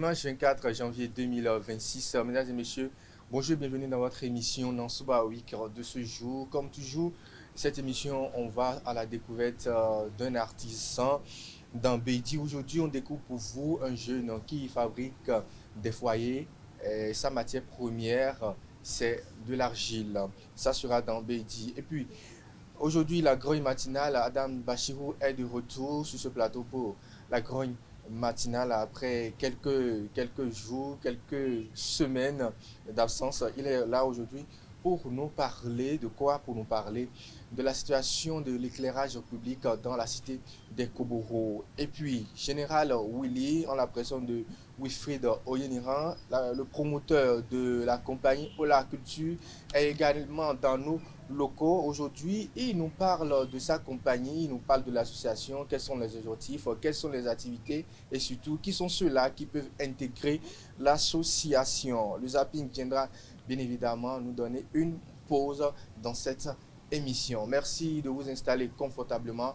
dimanche 24 janvier 2026. Mesdames et messieurs, bonjour et bienvenue dans votre émission Nansouba Week de ce jour. Comme toujours, cette émission, on va à la découverte d'un artisan dans Bédi. Aujourd'hui, on découvre pour vous un jeune qui fabrique des foyers. Sa matière première, c'est de l'argile. Ça sera dans Bédi. Et puis, aujourd'hui, la grogne matinale, Adam Bachirou est de retour sur ce plateau pour la grogne matinale après quelques jours, quelques semaines d'absence. Il est là aujourd'hui pour nous parler de quoi? Pour nous parler de la situation de l'éclairage public dans la cité des Koboro. Et puis, Général Willy, en la personne de Wilfried Oyeniran, le promoteur de la compagnie Ola Culture, est également dans nos locaux aujourd'hui. Il nous parle de sa compagnie, il nous parle de l'association, quels sont les objectifs, quelles sont les activités et surtout qui sont ceux-là qui peuvent intégrer l'association. Le zapping viendra bien évidemment nous donner une pause dans cette émission. Merci de vous installer confortablement.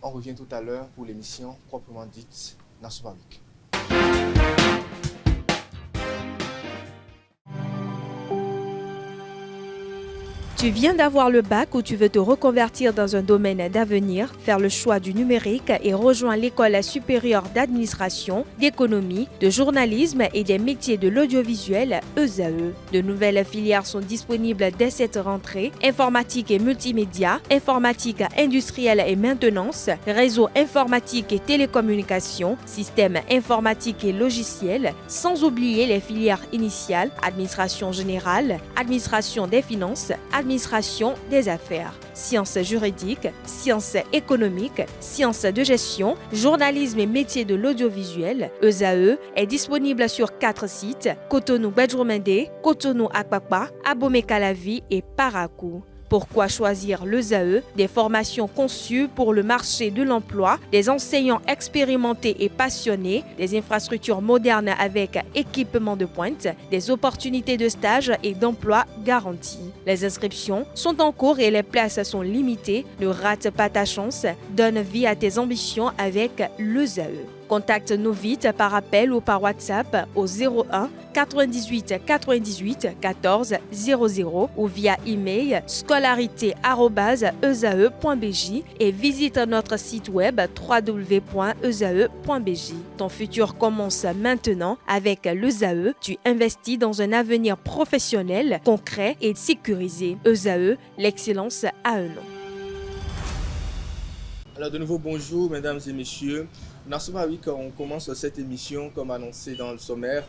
On revient tout à l'heure pour l'émission proprement dite Nansouba Week. Tu viens d'avoir le bac ou tu veux te reconvertir dans un domaine d'avenir, faire le choix du numérique et rejoindre l'école supérieure d'administration, d'économie, de journalisme et des métiers de l'audiovisuel ESAE. De nouvelles filières sont disponibles dès cette rentrée: informatique et multimédia, informatique industrielle et maintenance, réseau informatique et télécommunications, système informatique et logiciel, sans oublier les filières initiales: administration générale, administration des finances, administration des affaires, sciences juridiques, sciences économiques, sciences de gestion, journalisme et métiers de l'audiovisuel. ESAE est disponible sur 4 sites: Cotonou-Badjourmendé, Cotonou-Akpakpa, Abomey-Calavi et Parakou. Pourquoi choisir l'ESAE? Des formations conçues pour le marché de l'emploi, des enseignants expérimentés et passionnés, des infrastructures modernes avec équipement de pointe, des opportunités de stage et d'emploi garanties. Les inscriptions sont en cours et les places sont limitées. Ne rate pas ta chance, donne vie à tes ambitions avec l'ESAE. Contacte-nous vite par appel ou par WhatsApp au 01 98 98 14 00 ou via email scolarité@esae.bj et visite notre site web www.esae.bj. Ton futur commence maintenant avec l'ESAE. Tu investis dans un avenir professionnel, concret et sécurisé. ESAE, l'excellence à un nom. Alors de nouveau bonjour mesdames et messieurs. Nansouba Week, on commence cette émission comme annoncé dans le sommaire.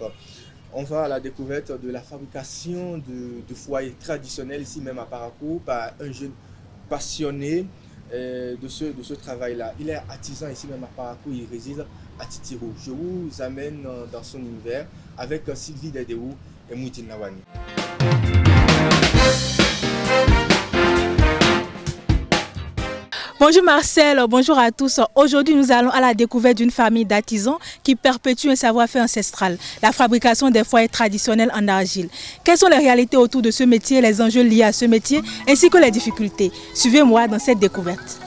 On va à la découverte de la fabrication de foyers traditionnels ici même à Parakou par un jeune passionné de ce travail-là. Il est artisan ici même à Parakou, il réside à Titiro. Je vous amène dans son univers avec Sylvie Dedéou et Mouitine Nawani. Bonjour Marcel, bonjour à tous. Aujourd'hui, nous allons à la découverte d'une famille d'artisans qui perpétue un savoir-faire ancestral, la fabrication des foyers traditionnels en argile. Quelles sont les réalités autour de ce métier, les enjeux liés à ce métier, ainsi que les difficultés? Suivez-moi dans cette découverte.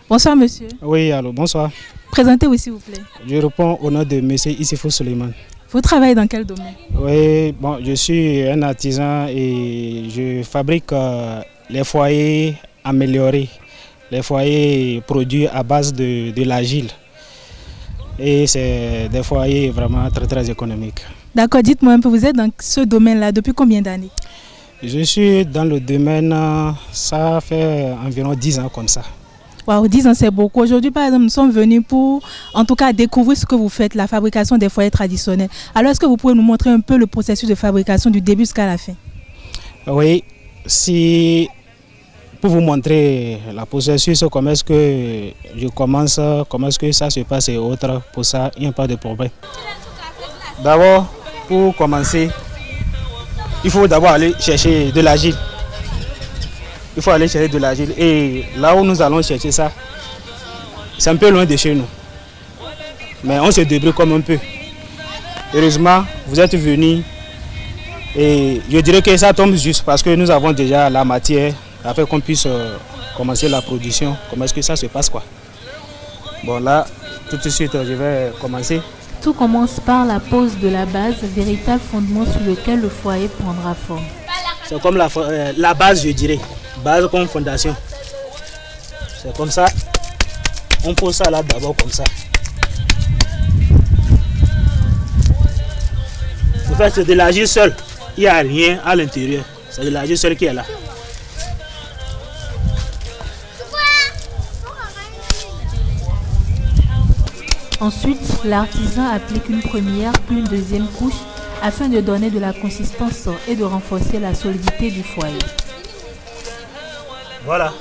Bonsoir monsieur. Oui, allô, bonsoir. Présentez-vous s'il vous plaît. Je réponds au nom de monsieur Issifou Suleiman. Vous travaillez dans quel domaine? Oui, bon, je suis un artisan et je fabrique les foyers améliorés, les foyers produits à base de l'argile. Et c'est des foyers vraiment très très économiques. D'accord, dites-moi un peu, vous êtes dans ce domaine-là depuis combien d'années? Je suis dans le domaine, ça fait environ 10 ans comme ça. Wow, 10 ans c'est beaucoup. Aujourd'hui par exemple nous sommes venus pour en tout cas découvrir ce que vous faites, la fabrication des foyers traditionnels. Alors est-ce que vous pouvez nous montrer un peu le processus de fabrication du début jusqu'à la fin? Oui, si pour vous montrer la processus, comment est-ce que je commence, comment est-ce que ça se passe et autres, pour ça il n'y a pas de problème. D'abord, pour commencer, il faut d'abord aller chercher de l'argile. Il faut aller chercher de l'argile. Et là où nous allons chercher ça, c'est un peu loin de chez nous. mais on se débrouille comme un peu. Heureusement, vous êtes venus et je dirais que ça tombe juste parce que nous avons déjà la matière afin qu'on puisse commencer la production. Comment est-ce que ça se passe quoi? Bon là, tout de suite, je vais commencer. Tout commence par la pose de la base, véritable fondement sur lequel le foyer prendra forme. C'est comme la base, je dirais. Base comme fondation. C'est comme ça. On pose ça là d'abord comme ça. En fait, c'est de l'argile seul. Il n'y a rien à l'intérieur. C'est de l'argile seul qui est là. Ensuite, l'artisan applique une première puis une deuxième couche afin de donner de la consistance et de renforcer la solidité du foyer. Voilà.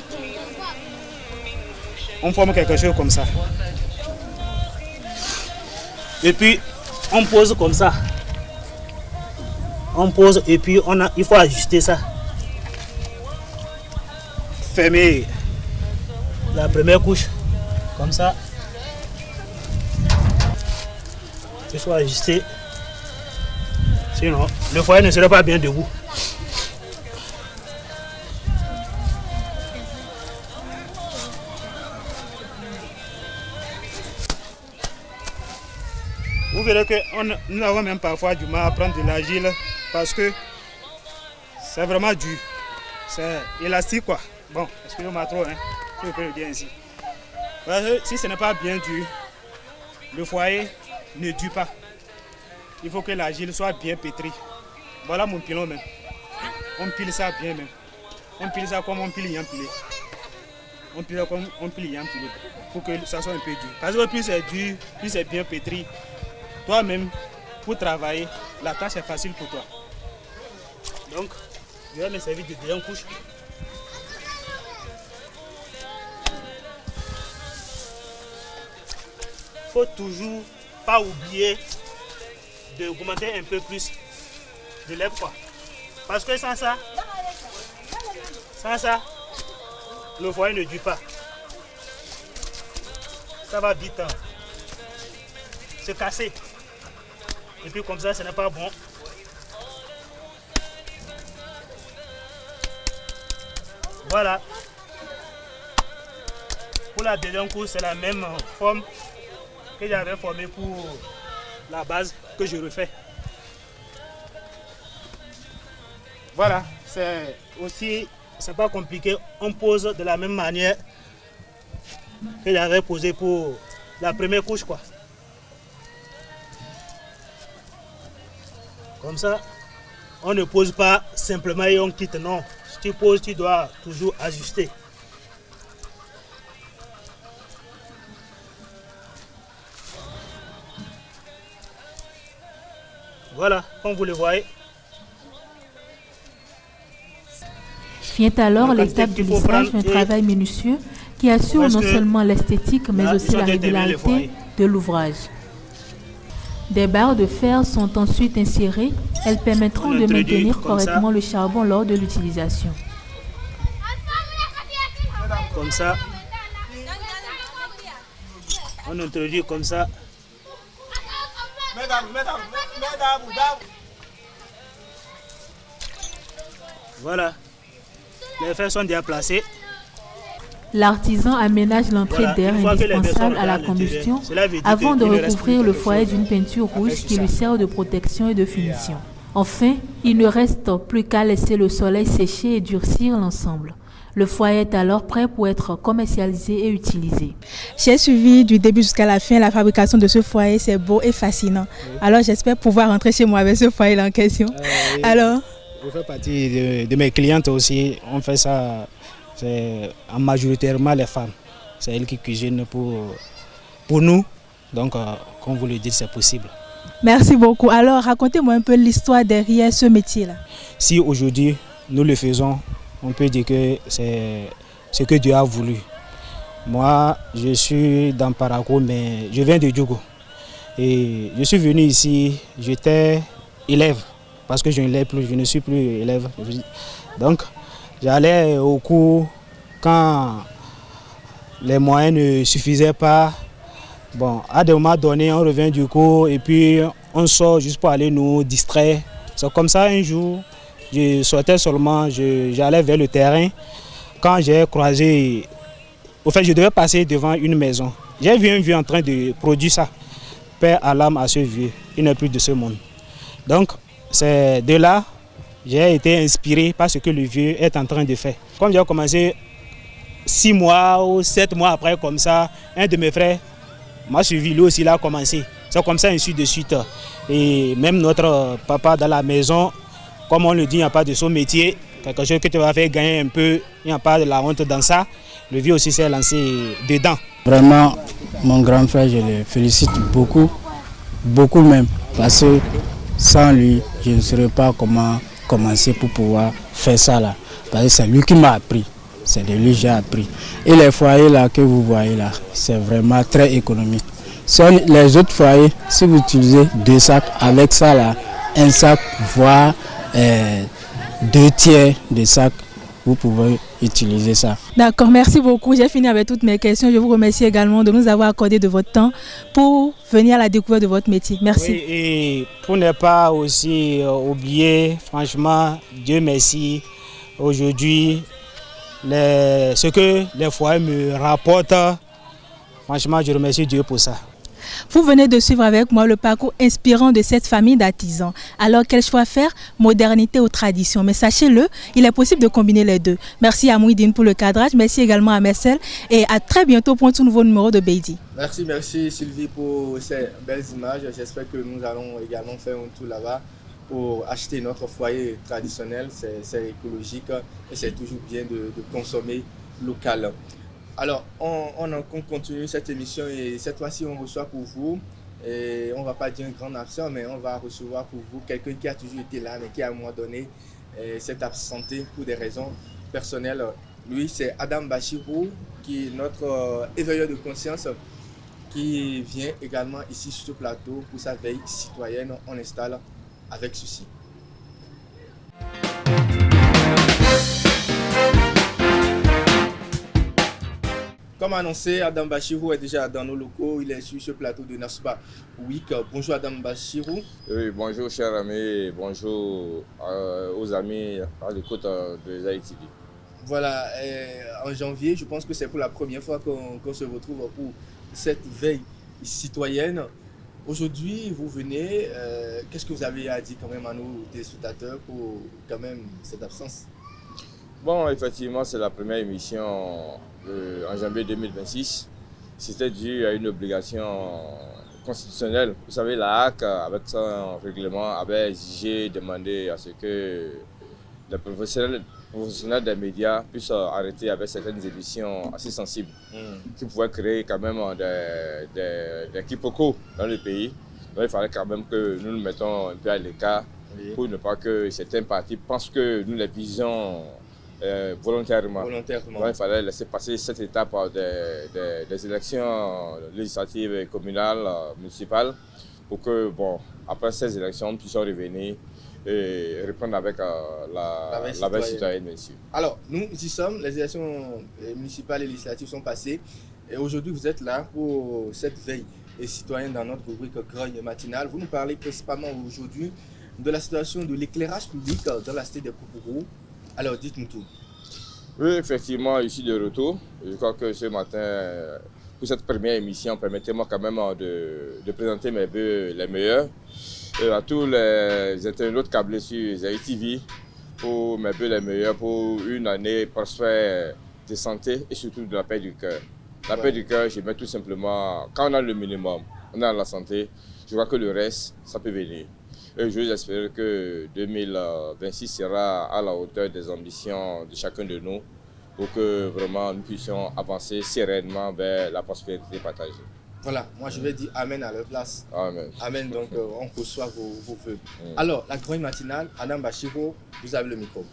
On forme quelque chose comme ça. Et puis, on pose comme ça. On pose et puis il faut ajuster ça. Fermer la première couche comme ça. Il faut ajuster. Sinon, le foyer ne serait pas bien debout. Vous verrez que nous avons même parfois du mal à prendre de l'argile parce que c'est vraiment dur. C'est élastique quoi. Bon, excusez-moi trop, hein. Je peux le dire ainsi. Parce que si ce n'est pas bien dur, le foyer ne dure pas. Il faut que l'argile soit bien pétrie. Voilà mon pilon même. On pile ça bien même. On pile ça comme on pile yam pilé. On pile ça comme on pile yam pilé. Pour que ça soit un peu dur. Parce que plus c'est dur, plus c'est bien pétri. Toi-même, pour travailler, la tâche est facile pour toi. Donc, je vais me servir de deuxième couche. Il faut toujours pas oublier d'augmenter un peu plus de lèvres quoi. Parce que sans ça, le foyer ne dure pas. Ça va vite se casser. Et puis comme ça, ce n'est pas bon. Voilà. Pour la deuxième couche, c'est la même forme que j'avais formée pour la base que je refais. Voilà, c'est aussi, c'est pas compliqué. On pose de la même manière que j'avais posé pour la première couche quoi. Comme ça, on ne pose pas simplement et on quitte, non. Si tu poses, tu dois toujours ajuster. Voilà, comme vous le voyez. Vient alors l'étape de lissage, un travail minutieux qui assure non seulement l'esthétique mais aussi la régularité de l'ouvrage. Des barres de fer sont ensuite insérées. Elles permettront de maintenir correctement le charbon lors de l'utilisation. Comme ça. On introduit comme ça. Voilà. Les fers sont déjà placés. L'artisan aménage l'entrée d'air indispensable à la combustion avant de recouvrir le foyer d'une peinture rouge qui lui sert de protection et de finition. Enfin, il ne reste plus qu'à laisser le soleil sécher et durcir l'ensemble. Le foyer est alors prêt pour être commercialisé et utilisé. J'ai suivi du début jusqu'à la fin la fabrication de ce foyer, c'est beau et fascinant. Oui. Alors j'espère pouvoir rentrer chez moi avec ce foyer en question. Oui. Alors, je fais partie de mes clientes aussi, on fait ça. C'est majoritairement les femmes. C'est elles qui cuisinent pour nous. Donc, comme vous le dites, c'est possible. Merci beaucoup. Alors, racontez-moi un peu l'histoire derrière ce métier-là. Si aujourd'hui, nous le faisons, on peut dire que c'est ce que Dieu a voulu. Moi, je suis dans Paraco, mais je viens de Djougou. Et je suis venu ici, j'étais élève, parce que je ne suis plus élève. Donc, j'allais au cours quand les moyens ne suffisaient pas Bon, à des moments donnés, on revient du cours et puis on sort juste pour aller nous distraire. C'est comme ça un jour, je sortais seulement, j'allais vers le terrain. Quand j'ai croisé, au fait, je devais passer devant une maison. J'ai vu un vieux en train de produire ça. Père à l'âme à ce vieux, il n'est plus de ce monde. Donc, c'est de là, j'ai été inspiré par ce que le vieux est en train de faire. Comme j'ai commencé 6 mois ou 7 mois après, comme ça, un de mes frères m'a suivi, lui aussi il a commencé. C'est comme ça, ainsi de suite. Et même notre papa dans la maison, comme on le dit, il n'y a pas de son métier. Quelque chose que tu vas faire gagner un peu, il n'y a pas de la honte dans ça. Le vieux aussi s'est lancé dedans. Vraiment, mon grand frère, je le félicite beaucoup, beaucoup même. Parce que sans lui, je ne saurais pas comment commencer pour pouvoir faire ça là. Parce que c'est lui qui m'a appris. C'est de lui que j'ai appris. Et les foyers là que vous voyez là, c'est vraiment très économique. Sur les autres foyers, si vous utilisez 2 sacs, avec ça là, un sac, voire 2 tiers de sac, vous pouvez utiliser ça. D'accord, merci beaucoup. J'ai fini avec toutes mes questions. Je vous remercie également de nous avoir accordé de votre temps pour venir à la découverte de votre métier. Merci. Oui, et pour ne pas aussi oublier, franchement, Dieu merci, aujourd'hui, ce que les foyers me rapportent, franchement, je remercie Dieu pour ça. Vous venez de suivre avec moi le parcours inspirant de cette famille d'artisans. Alors, quel choix faire? Modernité ou tradition? Mais sachez-le, il est possible de combiner les deux. Merci à Mouidine pour le cadrage, merci également à Marcel et à très bientôt pour un tout nouveau numéro de Beidi. Merci Sylvie pour ces belles images. J'espère que nous allons également faire un tour là-bas pour acheter notre foyer traditionnel. C'est écologique et c'est toujours bien de consommer local. Alors, on continue cette émission et cette fois-ci, on reçoit pour vous, et on ne va pas dire un grand absent, mais on va recevoir pour vous quelqu'un qui a toujours été là, mais qui à un moment donné s'est absenté pour des raisons personnelles. Lui, c'est Adam Bachirou, qui est notre éveilleur de conscience, qui vient également ici sur ce plateau pour sa veille citoyenne. On installe avec ceci. Comme annoncé, Adam Bachirou est déjà dans nos locaux. Il est sur ce plateau de Nassoba Week. Bonjour Adam Bachirou. Oui, bonjour chers amis, bonjour aux amis à l'écoute de Zaï TV. Voilà, en janvier, je pense que c'est pour la première fois qu'on se retrouve pour cette veille citoyenne. Aujourd'hui, vous venez, qu'est-ce que vous avez à dire quand même à nos téléspectateurs pour quand même cette absence? Bon, effectivement, c'est la première émission en janvier 2026. C'était dû à une obligation constitutionnelle. Vous savez, la HAC, avec son règlement, avait exigé, demandé à ce que les professionnels des médias puissent arrêter avec certaines émissions assez sensibles qui pouvaient créer quand même des quiproquos dans le pays. Donc, il fallait quand même que nous nous mettons un peu à l'écart pour ne pas que certains partis pensent que nous les visons volontairement. Donc, il fallait laisser passer cette étape des élections législatives et communales, municipales, pour que, bon, après ces élections, nous puissions revenir et reprendre avec la veille citoyenne, monsieur. Alors, nous y sommes, les élections municipales et législatives sont passées, et aujourd'hui, vous êtes là pour cette veille citoyenne dans notre rubrique Grogne matinale. Vous nous parlez principalement aujourd'hui de la situation de l'éclairage public dans la cité des Poupourou. Alors, dites-nous tout. Oui, effectivement, je suis de retour. Je crois que ce matin, pour cette première émission, permettez-moi quand même de présenter mes vœux les meilleurs à tous les internautes câblés sur Zaï TV pour mes vœux les meilleurs pour une année prospère de santé et surtout de la paix du cœur. La paix du cœur, je mets tout simplement, quand on a le minimum, on a la santé, je vois que le reste, ça peut venir. Et j'espère que 2026 sera à la hauteur des ambitions de chacun de nous pour que vraiment nous puissions avancer sereinement vers la prospérité partagée. Voilà, moi je vais dire Amen à leur place. Amen. Amen, donc on reçoit vos vœux. Alors, la grogne matinale, Adam Bachirou, vous avez le micro.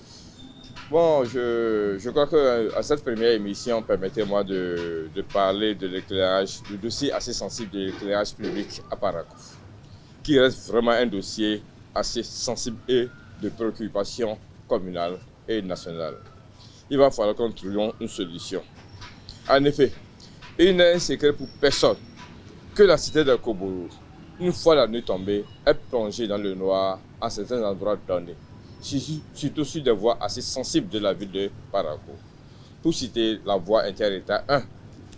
Bon, je crois qu'à cette première émission, permettez-moi de parler de l'éclairage, du dossier assez sensible de l'éclairage public à Paracouf, qui reste vraiment un dossier assez sensible et de préoccupation communale et nationale. Il va falloir que nous trouvions une solution. En effet, il n'est un secret pour personne que la cité de Koboro, une fois la nuit tombée, est plongée dans le noir à certains endroits donnés, surtout sur des voies assez sensibles de la ville de Parakou. Pour citer la voie inter-État 1,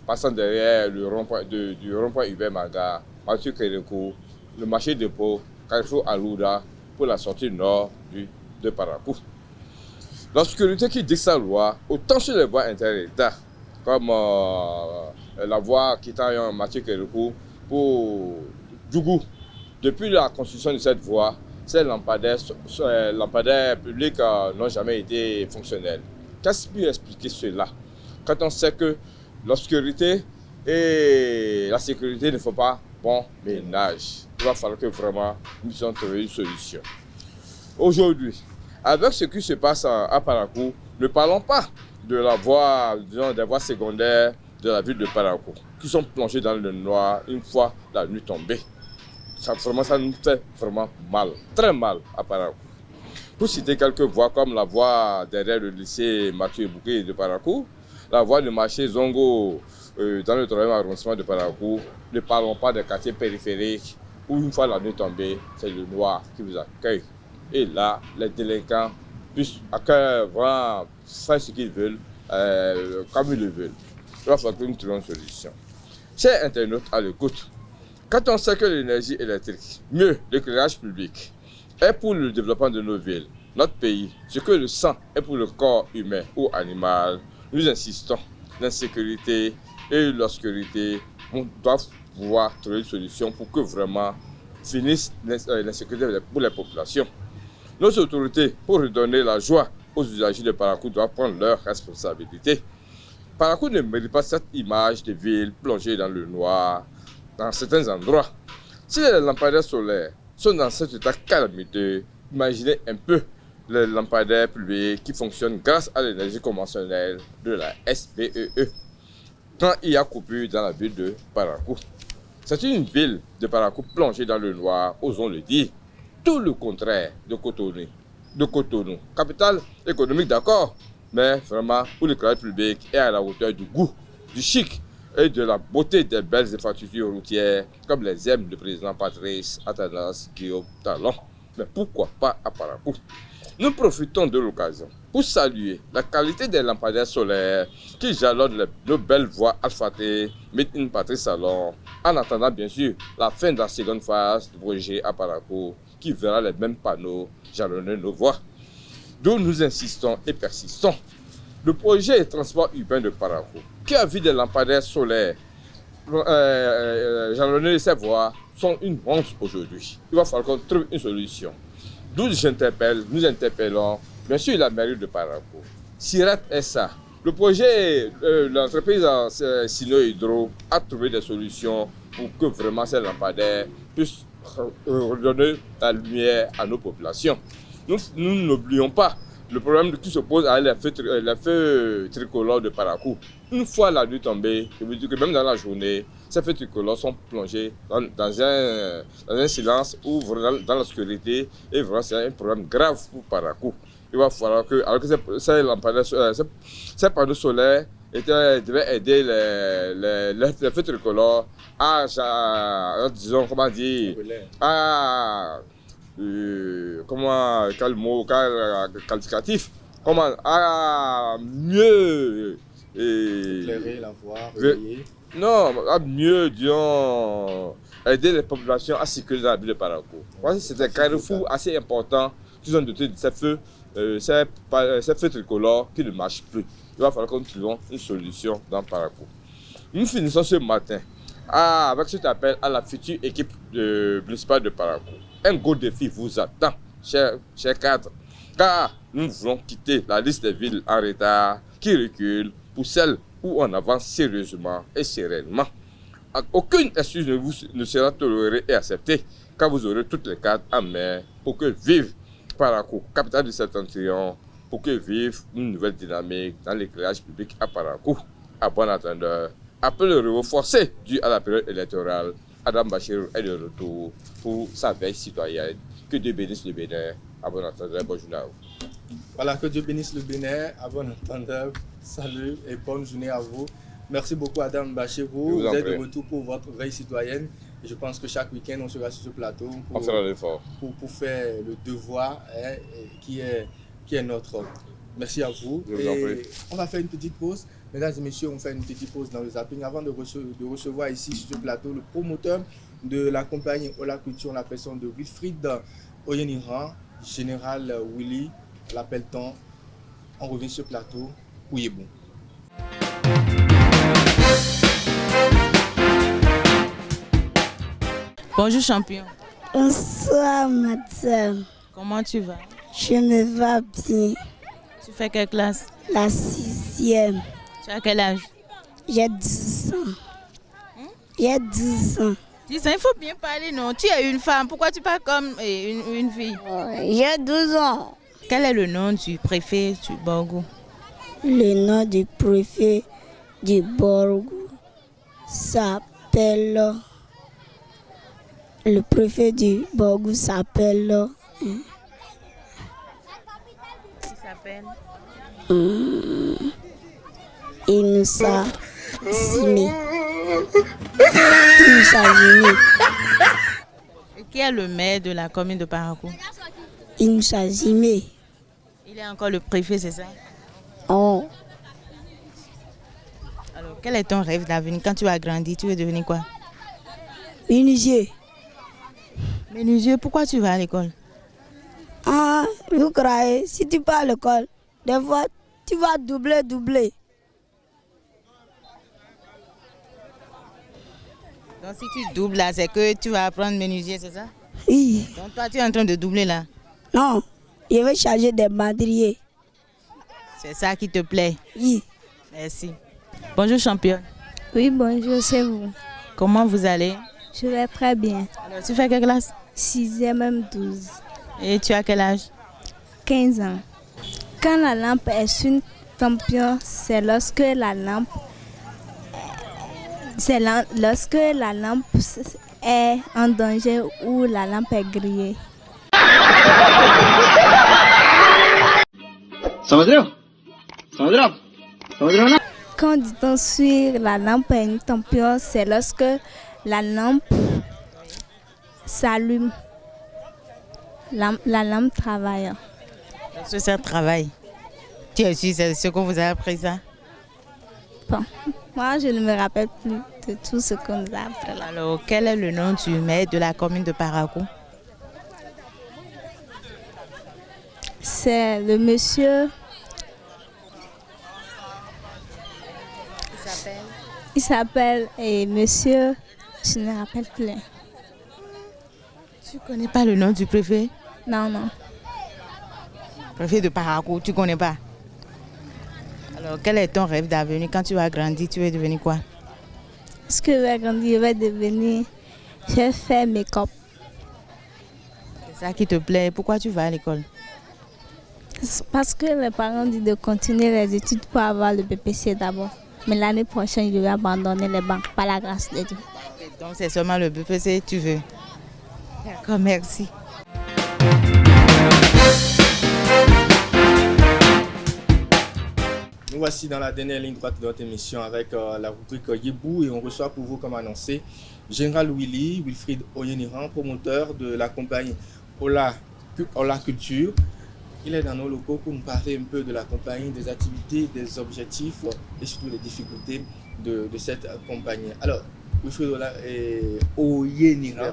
passant derrière le rond-point du rond-point Hubert Maga, Mathieu Kérékou, le marché de Pau, Carrefour Alouda, pour la sortie nord de Parakou. L'obscurité qui dit sa loi, autant sur les voies inter-État, comme la voie quittant Mathieu Kérékou pour Djougou. Depuis la construction de cette voie, ces lampadaires publics n'ont jamais été fonctionnels. Qu'est-ce qui peut expliquer cela? Quand on sait que l'obscurité et la sécurité ne font pas bon ménage, il va falloir que vraiment nous puissions trouver une solution. Aujourd'hui, avec ce qui se passe à Parakou, ne parlons pas de la voie, disons, des voies secondaires de la ville de Parakou, qui sont plongées dans le noir une fois la nuit tombée. Ça nous fait vraiment mal, très mal à Parakou. Pour citer quelques voies comme la voie derrière le lycée Mathieu Bouquet de Parakou, la voie du marché Zongo dans le 3e arrondissement de Parakou, ne parlons pas des quartiers périphériques où une fois la nuit tombée, c'est le noir qui vous accueille. Et là, les délinquants puissent vraiment faire ce qu'ils veulent, comme ils le veulent. Il va falloir que nous trouvions une solution. Chers internautes à l'écoute, quand on sait que l'énergie électrique, mieux l'éclairage public, est pour le développement de nos villes, notre pays, ce que le sang est pour le corps humain ou animal, nous insistons, l'insécurité et l'obscurité, on doit pouvoir trouver une solution pour que vraiment finisse l'insécurité pour les populations. Nos autorités, pour redonner la joie aux usagers de Parakou, doivent prendre leurs responsabilités. Parakou ne mérite pas cette image de ville plongée dans le noir dans certains endroits. Si les lampadaires solaires sont dans cet état calamiteux, imaginez un peu les lampadaires publics qui fonctionnent grâce à l'énergie conventionnelle de la SPEE quand il y a coupure dans la ville de Parakou. C'est une ville de Parakou plongée dans le noir, osons le dire. Tout le contraire de Cotonou. Capitale économique, d'accord, mais vraiment où l'éclairage public est à la hauteur du goût, du chic et de la beauté des belles infrastructures routières, comme les aime le président Patrice Athanas Guillaume Talon. Mais pourquoi pas à Parakou? Nous profitons de l'occasion pour saluer la qualité des lampadaires solaires qui jalonnent nos belles voies asphaltées, Made in Patrice Talon, en attendant bien sûr la fin de la seconde phase du projet à Parakou, qui verra les mêmes panneaux jalonner nos voies. D'où nous insistons et persistons. Le projet de transport urbain de Parakou, qui a vu des lampadaires solaires jalonner ces voies, sont une honte aujourd'hui. Il va falloir qu'on trouve une solution. D'où nous interpellons, bien sûr, la mairie de Parakou. Sirat SA, le projet, l'entreprise Sino Hydro a trouvé des solutions pour que vraiment ces lampadaires puissent redonner la lumière à nos populations. Nous n'oublions pas le problème qui se pose avec les feux tricolores de Parakou. Une fois la nuit tombée, je veux dire que même dans la journée, ces feux tricolores sont plongés dans un silence ou dans l'obscurité, et vraiment c'est un problème grave pour Parakou. Il va falloir que, alors que ces panneaux solaires devaient aider les feux tricolores à, disons, comment dire, quel mot qualificatif, comment à mieux éclairer la voie, relayer. Non, à mieux, disons, aider les populations à sécuriser la ville de Parakou. C'est un carrefour assez important qu'ils ont doté de ces feux tricolores qui ne marchent plus. Il va falloir que nous trouvions une solution dans Parakou. Nous finissons ce matin avec cet appel à la future équipe municipale de Parakou. Un gros défi vous attend, chers cadres, car nous voulons quitter la liste des villes en retard qui reculent pour celles où on avance sérieusement et sereinement. Aucune excuse ne sera tolérée et acceptée, car vous aurez toutes les cartes en main pour que vive Parakou, capitale du septentrion, pour que vive une nouvelle dynamique dans l'éclairage public à Parakou. À bon entendeur, après le renouveau forcé dû à la période électorale, Adam Bachir est de retour pour sa veille citoyenne. Que Dieu bénisse le Bénin. À bon entendeur, bonne journée à vous. Voilà, que Dieu bénisse le Bénin. À bon entendeur, salut et bonne journée à vous. Merci beaucoup Adam Bachevou. Je vous en Vous êtes de prie. retour pour votre veille citoyenne. Et je pense que chaque week-end, on sera sur ce plateau On fera l'effort. pour faire le devoir hein, qui est notre. Merci à vous. Je vous en prie. On va faire une petite pause. Mesdames et messieurs, on fait une petite pause dans le zapping avant de recevoir ici sur ce plateau le promoteur de la compagnie Ola Culture, la personne de Wilfried Oyeniran, Général Willy, l'appelle-t-on. On revient sur ce plateau. Ouyebou. Bonjour champion. Bonsoir madame. Comment tu vas? Je me vais bien. Tu fais quelle classe? La 6e. Tu as quel âge? J'ai 12 ans. J'ai 12 ans. 10 ans, il faut bien parler, non? Tu es une femme, pourquoi tu parles comme une fille? J'ai 12 ans. Quel est le nom du préfet du Borgou? Le nom du préfet du Borgou s'appelle... Le préfet du Borgou s'appelle... Il s'appelle? Inoussa Zimé. Inoussa Zimé. Et qui est le maire de la commune de Parakou? Inoussa Zimé. Il est encore le préfet, c'est ça? Oh. Alors, quel est ton rêve d'avenir? Quand tu vas grandir, tu veux devenir quoi? Menuisier. Menuisier, pourquoi tu vas à l'école? Ah, vous croyez, si tu vas à l'école, des fois, tu vas doubler. Donc si tu doubles là, c'est que tu vas apprendre menuisier, c'est ça? Oui. Donc toi, tu es en train de doubler là? Non, je vais charger des madriers. C'est ça qui te plaît? Oui. Merci. Bonjour championne. Oui, bonjour, c'est vous. Comment vous allez? Je vais très bien. Alors, tu fais quelle classe? 6e, même 12. Et tu as quel âge? 15 ans. Quand la lampe est sur une tampion, c'est lorsque la lampe est en danger ou la lampe est grillée. Quand dit-on sur la lampe est une tampion, c'est lorsque la lampe s'allume. La lampe travaille. Est-ce que ça travaille? Tu es sûr, c'est ce que vous avez appris ça? Bon, moi je ne me rappelle plus de tout ce qu'on nous a appris là. Alors, quel est le nom du maire de la commune de Parakou? C'est le monsieur. Il s'appelle monsieur. Je ne me rappelle plus. Tu connais pas le nom du préfet? Non. Préfet de Parakou, tu connais pas? Alors, quel est ton rêve d'avenir? Quand tu vas grandir, tu veux devenir quoi? Ce que je vais grandir, je vais devenir. Je vais faire make-up. C'est ça qui te plaît. Pourquoi tu vas à l'école? Parce que les parents disent de continuer les études pour avoir le BPC d'abord. Mais l'année prochaine, je vais abandonner les banques par la grâce de Dieu. Donc c'est seulement le BPC que tu veux? D'accord, merci. Nous voici dans la dernière ligne droite de notre émission avec la rubrique Yebou et on reçoit pour vous, comme annoncé, Général Willy, Wilfried Oyeniran, promoteur de la compagnie Ola Culture. Il est dans nos locaux pour nous parler un peu de la compagnie, des activités, des objectifs et surtout les difficultés de cette compagnie. Alors, Wilfried Oyeniran,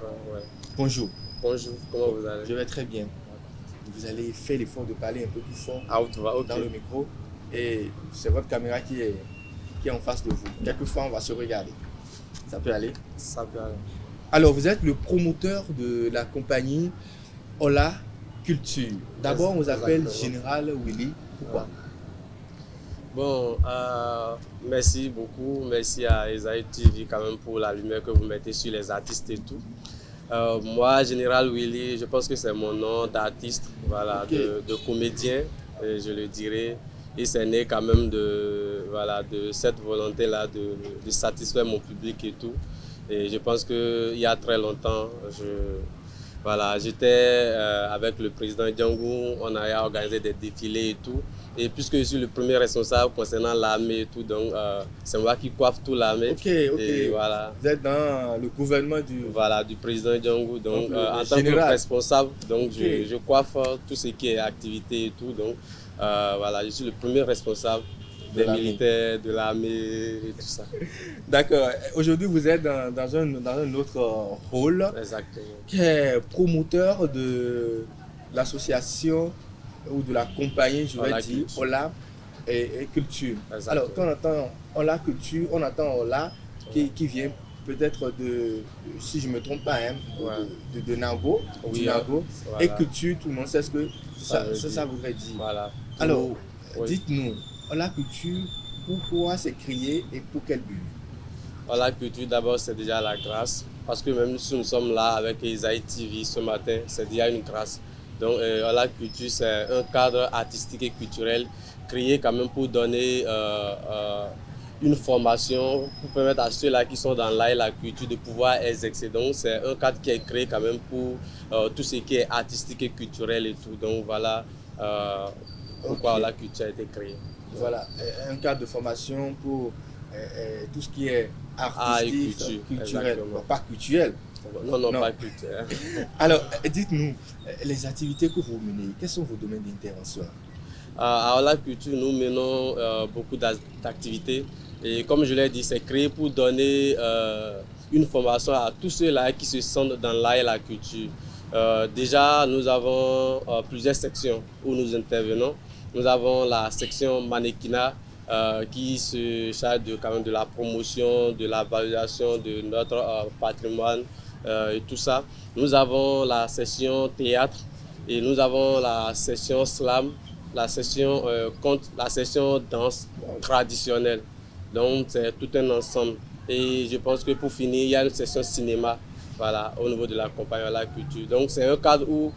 bonjour. Bonjour, comment vous allez? Je vais très bien. Vous allez faire l'effort de parler un peu plus fort dans le micro. Et c'est votre caméra qui est en face de vous. Quelquefois, on va se regarder. Ça peut aller? Ça peut aller. Alors, vous êtes le promoteur de la compagnie Ola Culture. D'abord, on vous appelle Général Willy. Pourquoi? Bon, merci beaucoup. Merci à Esaïe TV quand même pour la lumière que vous mettez sur les artistes et tout. Moi, Général Willy, je pense que c'est mon nom d'artiste, voilà, de comédien, je le dirais. Et c'est né quand même de cette volonté-là de satisfaire mon public et tout. Et je pense qu'il y a très longtemps, Voilà, j'étais avec le président Django, on a organisé des défilés et tout. Et puisque je suis le premier responsable concernant l'armée et tout, donc c'est moi qui coiffe tout l'armée. Ok. Et voilà. Vous êtes dans le gouvernement du... Voilà, du président Django. Donc en tant général. que responsable, donc Okay. je coiffe tout ce qui est activité et tout. Donc voilà, je suis le premier responsable des militaires, de l'armée et tout ça. D'accord. Aujourd'hui, vous êtes dans un autre rôle. Exactement. Qui est promoteur de l'association ou de la compagnie, je vais dire, Ola et Culture. Exactement. Alors, quand on entend Ola Culture, on entend Ola qui vient peut-être de, si je ne me trompe pas, hein, de Nago. Oui, Nago. Voilà. Et Culture, tout le monde sait ce que ça voudrait dire. Voilà. Alors, oui. dites-nous, Ola Culture, pourquoi c'est créé et pour quel but? La culture, d'abord, c'est déjà la grâce. Parce que même si nous sommes là avec Isaïe TV ce matin, c'est déjà une grâce. Donc, la culture, c'est un cadre artistique et culturel créé quand même pour donner une formation, pour permettre à ceux-là qui sont dans l'art et la culture de pouvoir exercer. Donc, c'est un cadre qui est créé quand même pour tout ce qui est artistique et culturel et tout. Donc, voilà pourquoi la culture a été créée. Voilà, un cadre de formation pour tout ce qui est artistique, culturel, pas culturel. Non, pas culturel. Alors, dites-nous, les activités que vous menez, quels sont vos domaines d'intervention? À la culture, nous menons beaucoup d'activités. Et comme je l'ai dit, c'est créé pour donner une formation à tous ceux-là qui se sentent dans l'art et la culture. Déjà, nous avons plusieurs sections où nous intervenons. Nous avons la section mannequinat qui se charge quand même de la promotion, de la valorisation de notre patrimoine et tout ça. Nous avons la section théâtre et nous avons la section slam, la section conte, la section danse traditionnelle. Donc c'est tout un ensemble. Et je pense que pour finir, il y a une section cinéma. Voilà, au niveau de la compagnie de la culture. Donc c'est un cadre où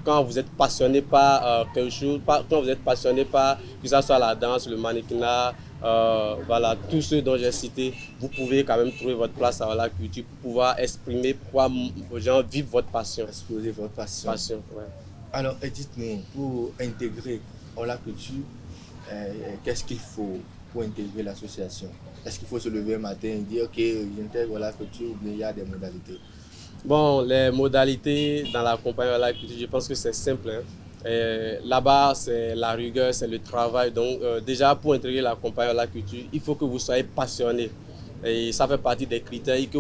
quand vous êtes passionné par quelque chose, quand vous êtes passionné par que ce soit la danse, le mannequinat, voilà, tous ceux dont j'ai cité, vous pouvez quand même trouver votre place à la culture pour pouvoir exprimer pourquoi aux gens vivent votre passion. Exposer votre passion. Ouais. Alors dites-nous, pour intégrer la culture, qu'est-ce qu'il faut pour intégrer l'association? Est-ce qu'il faut se lever un matin et dire ok, j'intègre la culture ou bien il y a des modalités? Bon, les modalités dans la compagnie de la culture, je pense que c'est simple. Hein. Là-bas, c'est la rigueur, c'est le travail. Donc, déjà, pour intégrer la compagnie de la culture, il faut que vous soyez passionné. Et ça fait partie des critères, que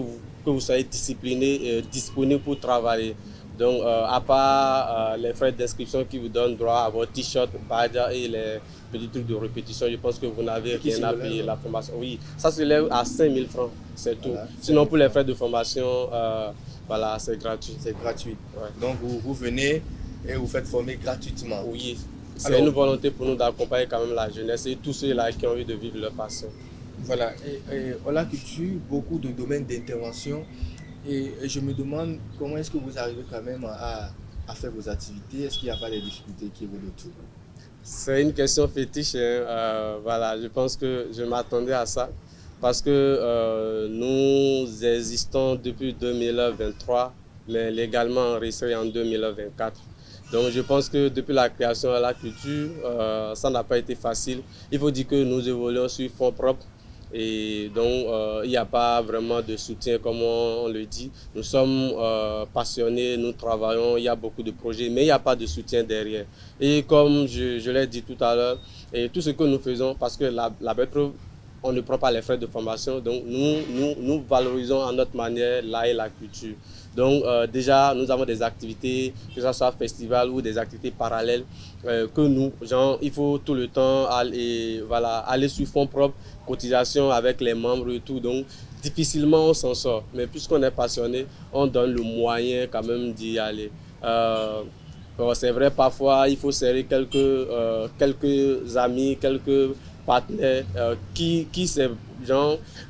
vous soyez discipliné et disponible pour travailler. Donc, à part les frais d'inscription qui vous donnent droit à votre t-shirt, badge et les petits trucs de répétition, je pense que vous n'avez rien à payer la formation. Oui, ça se lève à 5 000 francs, c'est tout. Voilà, sinon, pour les frais de formation, voilà, c'est gratuit. C'est gratuit. Ouais. Donc, vous venez et vous faites former gratuitement. Oui, c'est une volonté pour nous d'accompagner quand même la jeunesse et tous ceux-là qui ont envie de vivre leur passion. Voilà, et la culture, beaucoup de domaines d'intervention. Et je me demande comment est-ce que vous arrivez quand même à faire vos activités. Est-ce qu'il n'y a pas des difficultés qui vous autour? C'est une question fétiche. Hein. Voilà, je pense que je m'attendais à ça. Parce que nous existons depuis 2023, mais légalement enregistré en 2024. Donc je pense que depuis la création de la culture, ça n'a pas été facile. Il faut dire que nous évoluons sur fonds propres. Et donc, il n'y a pas vraiment de soutien, comme on le dit. Nous sommes passionnés, nous travaillons, il y a beaucoup de projets, mais il n'y a pas de soutien derrière. Et comme je l'ai dit tout à l'heure, et tout ce que nous faisons, parce que la belle preuve, on ne prend pas les frais de formation, donc nous valorisons à notre manière l'art et la culture. Donc déjà, nous avons des activités, que ce soit festival ou des activités parallèles, que nous, genre, il faut tout le temps aller sur fonds propres, cotisation avec les membres et tout. Donc difficilement on s'en sort, mais puisqu'on est passionné, on donne le moyen quand même d'y aller. C'est vrai, parfois il faut serrer quelques amis, quelques partenaires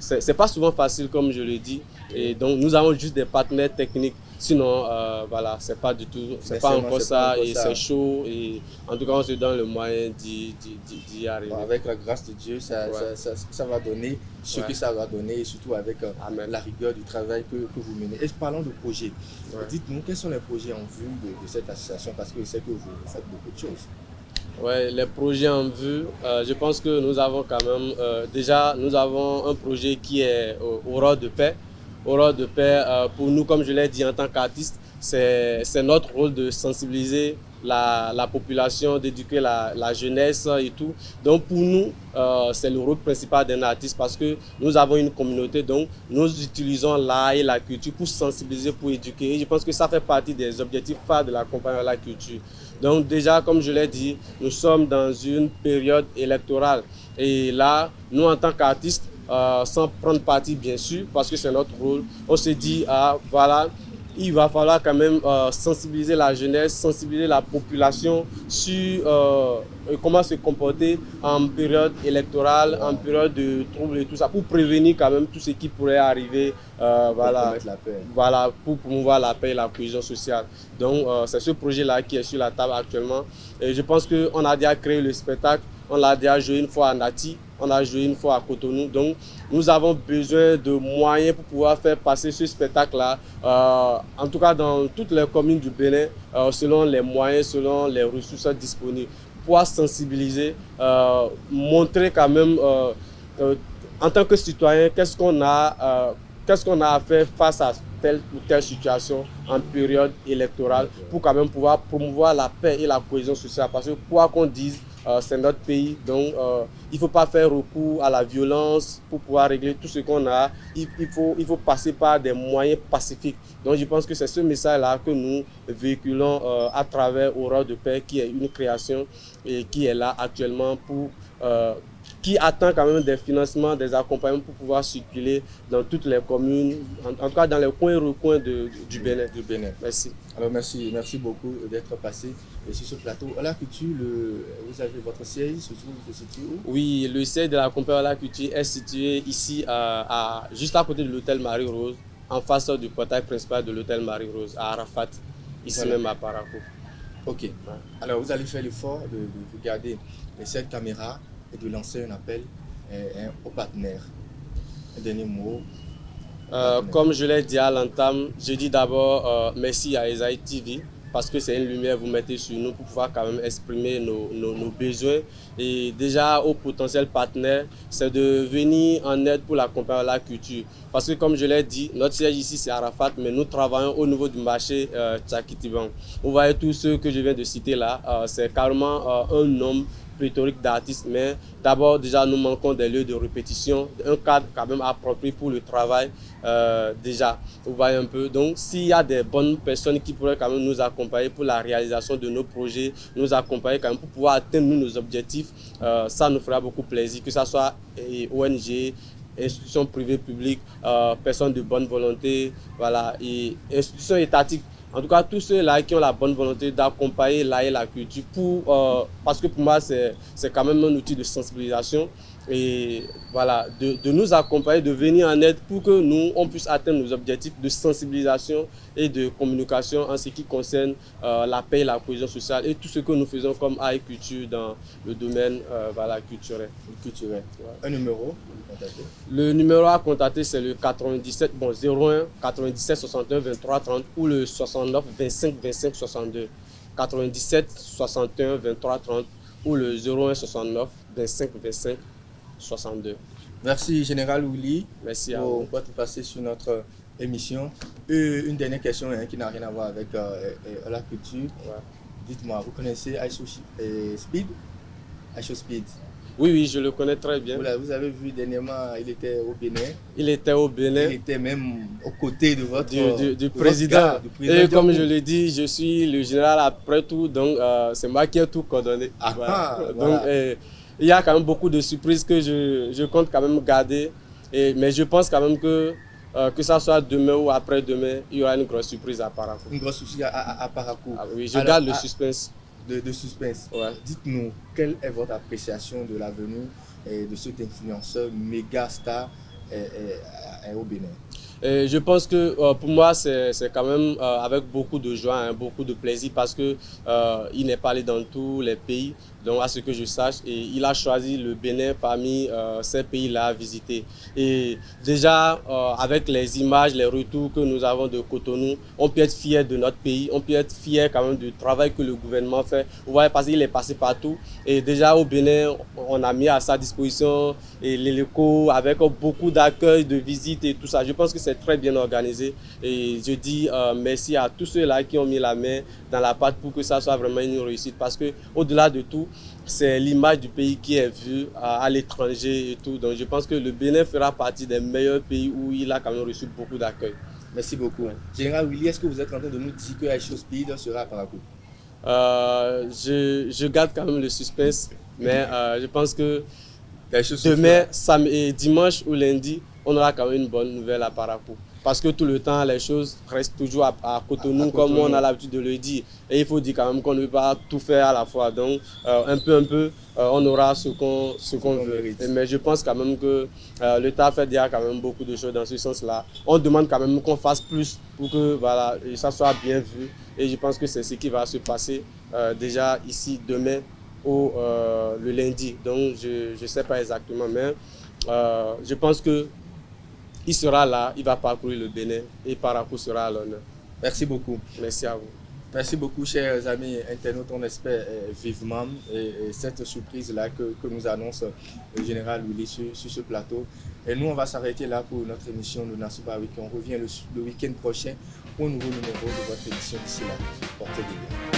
c'est pas souvent facile comme je le dis. Et donc nous avons juste des partenaires techniques Sinon, voilà, c'est pas du tout, c'est pas encore ça et c'est chaud. Et en tout cas, on se donne le moyen d'y arriver. Bon, avec la grâce de Dieu, ça va donner ce que ça va donner et surtout avec la rigueur du travail que vous menez. Et parlons de projets. Dites-nous, quels sont les projets en vue de cette association parce que je sais que vous faites beaucoup de choses. Ouais, les projets en vue, je pense que nous avons quand même, déjà, nous avons un projet qui est Aurore de paix. Aurore de paix, pour nous, comme je l'ai dit en tant qu'artiste, c'est notre rôle de sensibiliser la population, d'éduquer la jeunesse et tout. Donc pour nous, c'est le rôle principal d'un artiste parce que nous avons une communauté, donc nous utilisons l'art et la culture pour sensibiliser, pour éduquer. Et je pense que ça fait partie des objectifs phares de la compagnie de la culture. Donc déjà, comme je l'ai dit, nous sommes dans une période électorale. Et là, nous en tant qu'artistes, sans prendre parti bien sûr, parce que c'est notre rôle, on se dit, voilà, il va falloir quand même sensibiliser la jeunesse, sensibiliser la population sur comment se comporter en période électorale, en période de troubles et tout ça, pour prévenir quand même tout ce qui pourrait arriver, voilà, pour promouvoir la paix et la cohésion sociale. Donc c'est ce projet-là qui est sur la table actuellement. Et je pense qu'on a déjà créé le spectacle, on l'a déjà joué une fois à Nati, on a joué une fois à Cotonou. Donc nous avons besoin de moyens pour pouvoir faire passer ce spectacle-là, en tout cas dans toutes les communes du Bénin, selon les moyens, selon les ressources disponibles, pour pouvoir sensibiliser, montrer quand même en tant que citoyen qu'est-ce qu'on a à faire face à telle ou telle situation en période électorale pour quand même pouvoir promouvoir la paix et la cohésion sociale. Parce que quoi qu'on dise, c'est notre pays, donc il ne faut pas faire recours à la violence pour pouvoir régler tout ce qu'on a. Il faut passer par des moyens pacifiques. Donc je pense que c'est ce message-là que nous véhiculons à travers Aurore de paix, qui est une création et qui est là actuellement pour... qui attend quand même des financements, des accompagnements pour pouvoir circuler dans toutes les communes, en tout cas dans les coins et recoins du Bénin. Merci. Alors merci beaucoup d'être passé sur ce plateau. À la culture, vous avez votre siège, se situe où? Oui, le siège de la compagnie à la culture est situé ici, juste à côté de l'hôtel Marie-Rose, en face du portail principal de l'hôtel Marie-Rose, à Arafat, ici même à Parakou. Ok. Alors vous allez faire l'effort de regarder cette caméra et de lancer un appel aux partenaires. Un dernier mot. Comme je l'ai dit à l'entame, je dis d'abord merci à Esaïe TV parce que c'est une lumière que vous mettez sur nous pour pouvoir quand même exprimer nos besoins. Et déjà aux potentiels partenaires, c'est de venir en aide pour la compagnie de la culture. Parce que comme je l'ai dit, notre siège ici c'est Arafat, mais nous travaillons au niveau du marché Tchakitiban. Vous voyez tous ceux que je viens de citer là, c'est carrément un nombre pléthorique d'artistes, mais d'abord déjà nous manquons des lieux de répétition, un cadre quand même approprié pour le travail déjà, vous voyez un peu. Donc s'il y a des bonnes personnes qui pourraient quand même nous accompagner pour la réalisation de nos projets, nous accompagner quand même pour pouvoir atteindre nos objectifs, ça nous fera beaucoup plaisir, que ce soit ONG, institutions privées, publiques, personnes de bonne volonté, voilà, et institutions étatiques. En tout cas, tous ceux-là qui ont la bonne volonté d'accompagner l'art et la culture, parce que pour moi, c'est quand même un outil de sensibilisation. Et voilà, de nous accompagner, de venir en aide pour que nous, on puisse atteindre nos objectifs de sensibilisation et de communication en ce qui concerne la paix et la cohésion sociale et tout ce que nous faisons comme art et culture dans le domaine culturel. Ouais. Un numéro? Le numéro à contacter, c'est le 01 97 61 23 30 ou le 69 25 25 62. 97 61 23 30 ou le 01 69 25 25 62. Merci Général Willy. Merci à vous. Pour être passé sur notre émission. Une dernière question qui n'a rien à voir avec la culture. Ouais. Dites-moi, vous connaissez Aisho Speed? Aisho Speed. Oui, je le connais très bien. Vous avez vu dernièrement, il était au Bénin. Il était au Bénin. Il était même aux côtés de votre du président. Et comme je l'ai dit, je suis le général après tout, donc c'est moi qui ai tout coordonné. Donc il y a quand même beaucoup de surprises que je compte quand même garder. Mais je pense quand même que ça soit demain ou après-demain, il y aura une grosse surprise à Parakou. Une grosse surprise à Parakou. Oui, je garde le suspense. De suspense. Ouais. Dites-nous, quelle est votre appréciation de la venue de cet influenceur méga star au Bénin? Et je pense que pour moi, c'est quand même avec beaucoup de joie, hein, beaucoup de plaisir parce que il n'est pas allé dans tous les pays, donc à ce que je sache, et il a choisi le Bénin parmi ces pays-là à visiter. Et déjà, avec les images, les retours que nous avons de Cotonou, on peut être fier de notre pays, on peut être fier quand même du travail que le gouvernement fait. Vous voyez, parce qu'il est passé partout. Et déjà au Bénin, on a mis à sa disposition les locaux avec beaucoup d'accueil, de visites et tout ça. Je pense que c'est très bien organisé. Et je dis merci à tous ceux-là qui ont mis la main dans la pâte pour que ça soit vraiment une réussite. Parce qu'au-delà de tout, c'est l'image du pays qui est vue à l'étranger et tout. Donc je pense que le Bénin fera partie des meilleurs pays où il a quand même reçu beaucoup d'accueil. Merci beaucoup. Général Willy, est-ce que vous êtes en train de nous dire que Aïcho Speed sera à Parakou? Je garde quand même le suspense, mais je pense que demain, dimanche ou lundi, on aura quand même une bonne nouvelle à Parakou. Parce que tout le temps, les choses restent toujours à Cotonou, comme on a l'habitude de le dire. Et il faut dire quand même qu'on ne peut pas tout faire à la fois. Donc, un peu, on aura ce qu'on veut. Mais je pense quand même que l'État fait déjà quand même beaucoup de choses dans ce sens-là. On demande quand même qu'on fasse plus pour que voilà, ça soit bien vu. Et je pense que c'est ce qui va se passer déjà ici demain ou le lundi. Donc, je ne sais pas exactement, mais je pense que il sera là, il va parcourir le Bénin et Parakou sera à l'honneur. Merci beaucoup. Merci à vous. Merci beaucoup, chers amis internautes. On espère vivement cette surprise-là que nous annonce le général Willy sur ce plateau. Et nous, on va s'arrêter là pour notre émission de Nansouba Week. On revient le week-end prochain pour un nouveau numéro de votre émission. D'ici là, portez-vous bien.